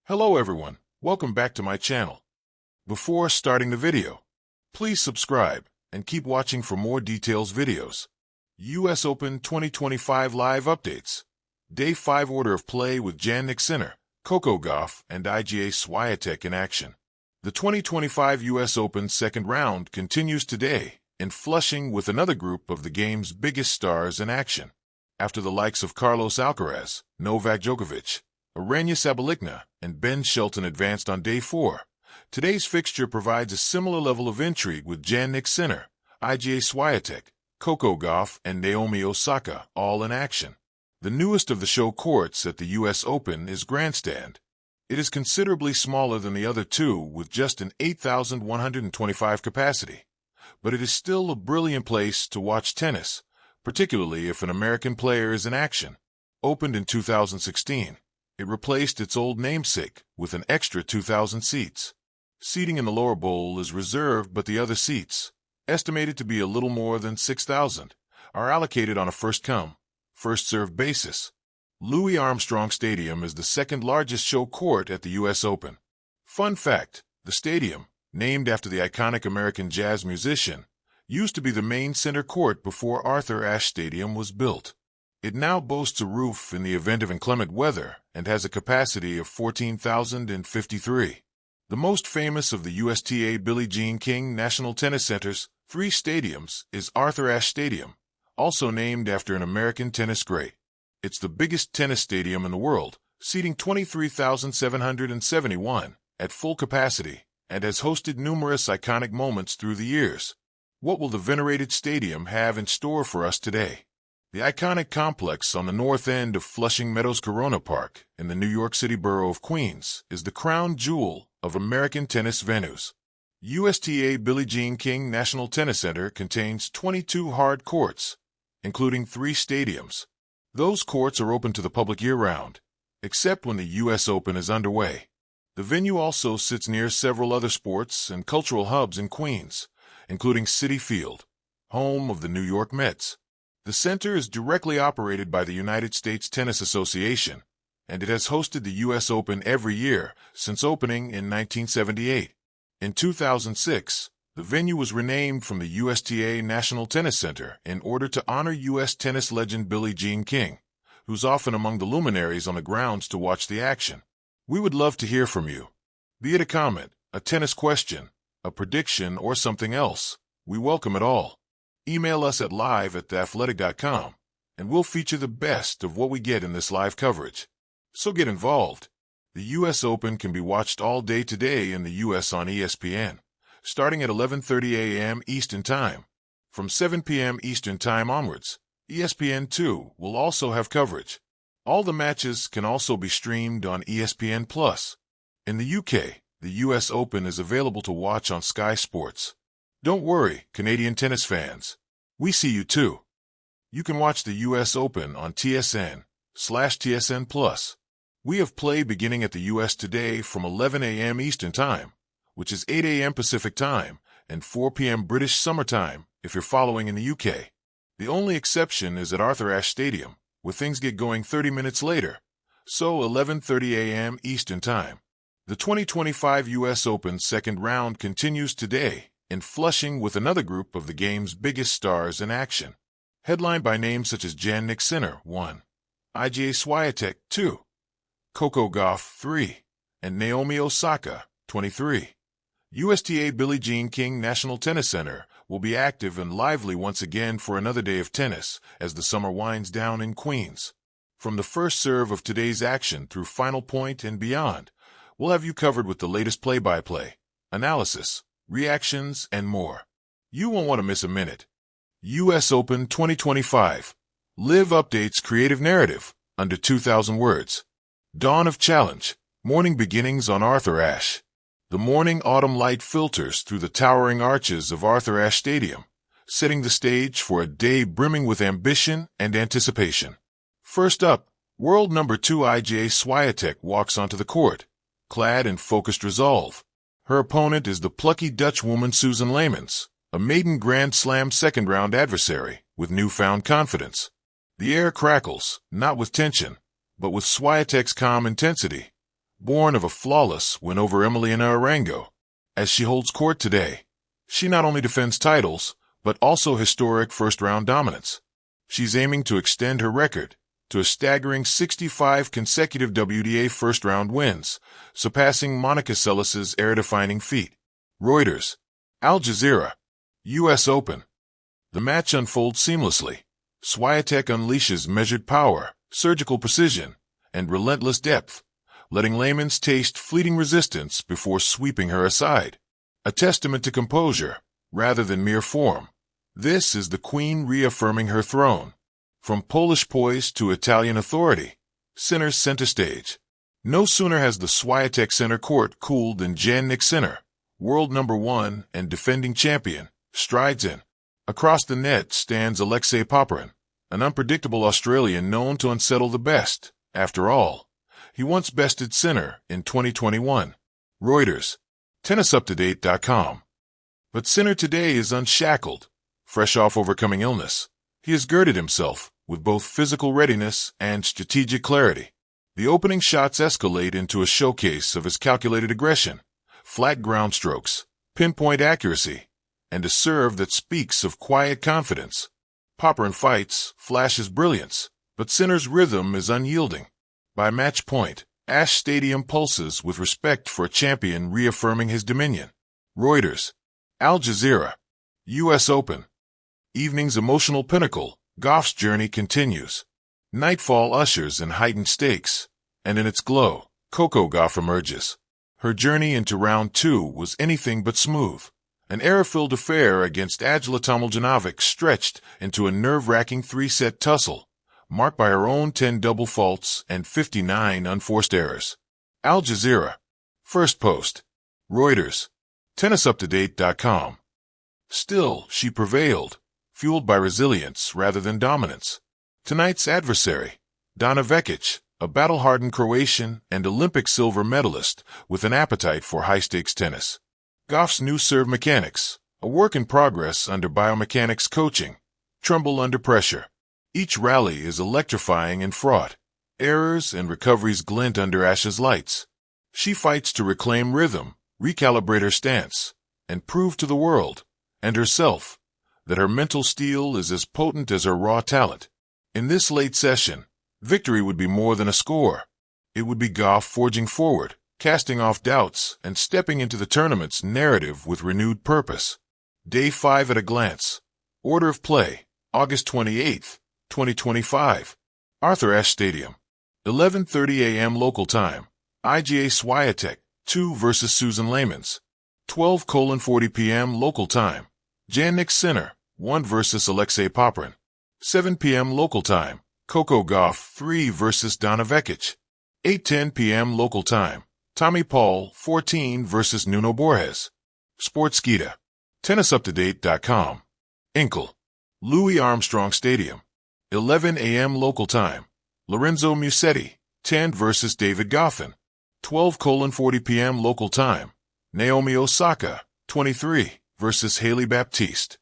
Hello everyone, welcome back to my channel. Before starting the video, please subscribe and keep watching for more details videos. US Open 2025 live updates. Day 5 order of play with Jannik, Coco Gauff, and Iga Swiatek in action. The 2025 US Open second round continues today in Flushing with another group of the game's biggest stars in action. After the likes of Carlos Alcaraz, Novak Djokovic, Aryna Sabalenka, and Ben Shelton advanced on Day 4, today's fixture provides a similar level of intrigue with Jannik, Iga Swiatek, Coco Gauff, and Naomi Osaka all in action. The newest of the show courts at the US Open is Grandstand. It is considerably smaller than the other two with just an 8,125 capacity, but it is still a brilliant place to watch tennis, particularly if an American player is in action. Opened in 2016, it replaced its old namesake with an extra 2,000 seats. Seating in the lower bowl is reserved, but the other seats, estimated to be a little more than 6,000, are allocated on a first-come, first-served basis. Louis Armstrong Stadium is the second largest show court at the US Open. Fun fact, the stadium, named after the iconic American jazz musician, used to be the main center court before Arthur Ashe Stadium was built. It now boasts a roof in the event of inclement weather and has a capacity of 14,053. The most famous of the USTA Billie Jean King National Tennis Center's 3 stadiums is Arthur Ashe Stadium, also named after an American tennis great. It's the biggest tennis stadium in the world, seating 23,771 at full capacity, and has hosted numerous iconic moments through the years. What will the venerated stadium have in store for us today? The iconic complex on the north end of Flushing Meadows Corona Park in the New York City borough of Queens is the crown jewel of American tennis venues. USTA Billie Jean King National Tennis Center contains 22 hard courts, including 3 stadiums. Those courts are open to the public year-round, except when the US Open is underway. The venue also sits near several other sports and cultural hubs in Queens, including Citi Field, home of the New York Mets. The center is directly operated by the United States Tennis Association, and it has hosted the US Open every year since opening in 1978. In 2006, the venue was renamed from the USTA National Tennis Center in order to honor U.S. tennis legend Billie Jean King, who's often among the luminaries on the grounds to watch the action. We would love to hear from you. Be it a comment, a tennis question, a prediction, or something else. We welcome it all. Email us at live@theathletic.com, and we'll feature the best of what we get in this live coverage. So get involved. The US Open can be watched all day today in the US on ESPN, starting at 11:30 a.m. Eastern Time. From 7 p.m. Eastern Time onwards, ESPN2 will also have coverage. All the matches can also be streamed on ESPN+. In the UK, the US Open is available to watch on Sky Sports. Don't worry, Canadian tennis fans. We see you too. You can watch the US Open on TSN/TSN+. We have play beginning at the US today from 11 a.m. Eastern Time, which is 8 a.m. Pacific Time and 4 p.m. British Summer Time if you're following in the UK. The only exception is at Arthur Ashe Stadium, where things get going 30 minutes later, so 11:30 a.m. Eastern Time. The 2025 US Open second round continues today in Flushing with another group of the game's biggest stars in action. Headlined by names such as Jannik 1, Iga Swiatek 2, Coco Gauff 3, and Naomi Osaka 23. USTA Billie Jean King National Tennis Center will be active and lively once again for another day of tennis as the summer winds down in Queens. From the first serve of today's action through final point and beyond, we'll have you covered with the latest play-by-play, analysis, reactions, and more. You won't want to miss a minute. US Open 2025. Live updates creative narrative under 2,000 words. Dawn of challenge. Morning beginnings on Arthur Ashe. The morning autumn light filters through the towering arches of Arthur Ashe Stadium, setting the stage for a day brimming with ambition and anticipation. First up, world number 2 Iga Swiatek walks onto the court, clad in focused resolve. Her opponent is the plucky Dutch woman Susan Leemans, a maiden Grand Slam second-round adversary with newfound confidence. The air crackles, not with tension, but with Swiatek's calm intensity. born of a flawless win over Emiliana Arango. As she holds court today, she not only defends titles, but also historic first-round dominance. She's aiming to extend her record to a staggering 65 consecutive WTA first-round wins, surpassing Monica Seles' era-defining feat. Reuters. Al Jazeera. U.S. Open. The match unfolds seamlessly. Swiatek unleashes measured power, surgical precision, and relentless depth, letting layman's taste fleeting resistance before sweeping her aside. A testament to composure, rather than mere form. This is the queen reaffirming her throne. From Polish poise to Italian authority, Sinner's center stage. No sooner has the Swiatek center court cooled than Jannik Sinner, world number 1 and defending champion, strides in. Across the net stands Alexei Popyrin, an unpredictable Australian known to unsettle the best. After all, he once bested Sinner in 2021. Reuters. TennisUpToDate.com. But Sinner today is unshackled. Fresh off overcoming illness, he has girded himself with both physical readiness and strategic clarity. The opening shots escalate into a showcase of his calculated aggression, flat ground strokes, pinpoint accuracy, and a serve that speaks of quiet confidence. Popyrin fights, flashes brilliance, but Sinner's rhythm is unyielding. By match point, Ash Stadium pulses with respect for a champion reaffirming his dominion. Reuters. Al Jazeera. U.S. Open. Evening's emotional pinnacle, Gauff's journey continues. Nightfall ushers in heightened stakes, and in its glow, Coco Gauff emerges. Her journey into round 2 was anything but smooth. An error-filled affair against Ajla Tomljanovic stretched into a nerve-wracking 3-set tussle, marked by her own 10 double faults and 59 unforced errors. Al Jazeera. First post. Reuters. TennisUpToDate.com. Still, she prevailed, fueled by resilience rather than dominance. Tonight's adversary, Dana Vekic, a battle-hardened Croatian and Olympic silver medalist with an appetite for high-stakes tennis. Gauff's new serve mechanics, a work in progress under biomechanics coaching, tremble under pressure. Each rally is electrifying and fraught. Errors and recoveries glint under Ash's lights. She fights to reclaim rhythm, recalibrate her stance, and prove to the world, and herself, that her mental steel is as potent as her raw talent. In this late session, victory would be more than a score. It would be Gauff forging forward, casting off doubts, and stepping into the tournament's narrative with renewed purpose. Day 5 at a glance. Order of play, August 28, 2025. Arthur Ashe Stadium. 11:30 a.m. local time. Iga Swiatek, 2 versus Susan Layman's. 12:40 p.m. local time. Jannik Sinner, 1 versus Alexei Popyrin. 7 p.m. local time. Coco Gauff, 3 versus Dana Vekic. 8:10 p.m. local time. Tommy Paul, 14 versus Nuno Borges. Sportskeeda. TennisUpToDate.com. Inkel. Louis Armstrong Stadium. 11 a.m. local time. Lorenzo Musetti, 10 versus David Goffin. 12:40 p.m. local time. Naomi Osaka, 23, versus Haley Baptiste.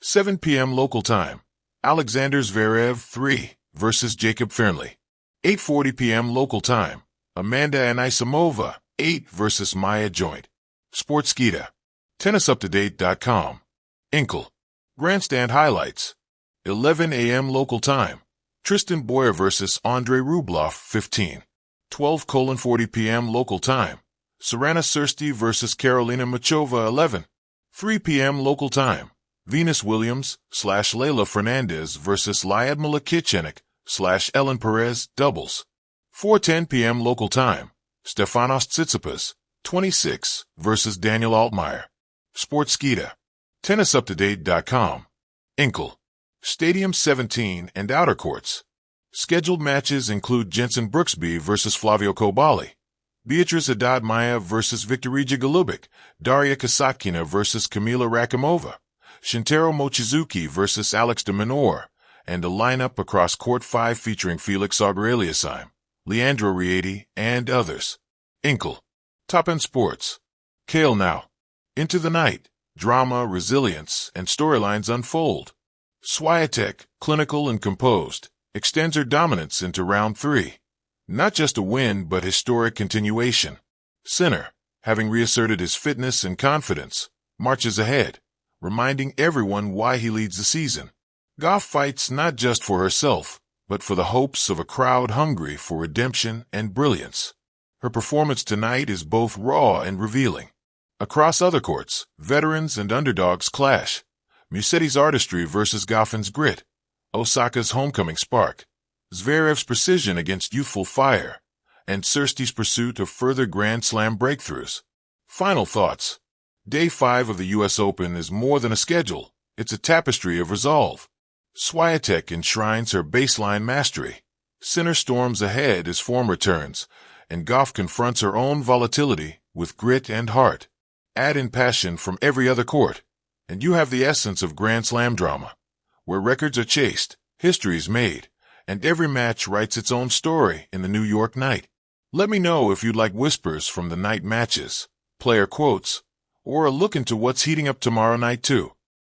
7 p.m. local time. Alexander Zverev, 3, versus Jacob Fernley. 8:40 p.m. local time. Amanda Anisimova, 8 versus Maya Joint. Sportskeeda. TennisUpToDate.com. Inkel. Grandstand highlights. 11 a.m. local time. Tristan Boyer versus Andrei Rublev, 15. 12:40 p.m. local time. Sorana Cîrstea versus Karolina Muchova, 11. 3 p.m. local time. Venus Williams / Leylah Fernandez versus Lyudmila Kichennik / Ellen Perez, doubles. 4:10 p.m. local time. Stefanos Tsitsipas, 26, versus Daniel Altmaier. Sportskeeda. TennisUpToDate.com. Inkel. Stadium 17 and outer courts. Scheduled matches include Jensen Brooksby versus Flavio Kobali, Beatriz Haddad Maia versus Viktorija Golubic, Daria Kasatkina versus Kamila Rakimova, Shintaro Mochizuki versus Alex de Minaur, and a lineup across Court 5 featuring Felix Auger-Aliassime, Leandro Rieti, and others. Inkel. Top End Sports. Kale now. Into the night. Drama, resilience, and storylines unfold. Swiatek, clinical and composed, extends her dominance into round 3. Not just a win, but historic continuation. Sinner, having reasserted his fitness and confidence, marches ahead, reminding everyone why he leads the season. Gauff fights not just for herself, but for the hopes of a crowd hungry for redemption and brilliance. Her performance tonight is both raw and revealing. Across other courts, veterans and underdogs clash. Musetti's artistry versus Gauff's grit. Osaka's homecoming spark. Zverev's precision against youthful fire. And Cerste's pursuit of further Grand Slam breakthroughs. Final thoughts. Day 5 of the U.S. Open is more than a schedule. It's a tapestry of resolve. Swiatek enshrines her baseline mastery. Sinner storms ahead as form returns, and Gauff confronts her own volatility with grit and heart. Add in passion from every other court, and you have the essence of Grand Slam drama, where records are chased, histories made, and every match writes its own story in the New York night. Let me know if you'd like whispers from the night matches, player quotes, or a look into what's heating up tomorrow night too.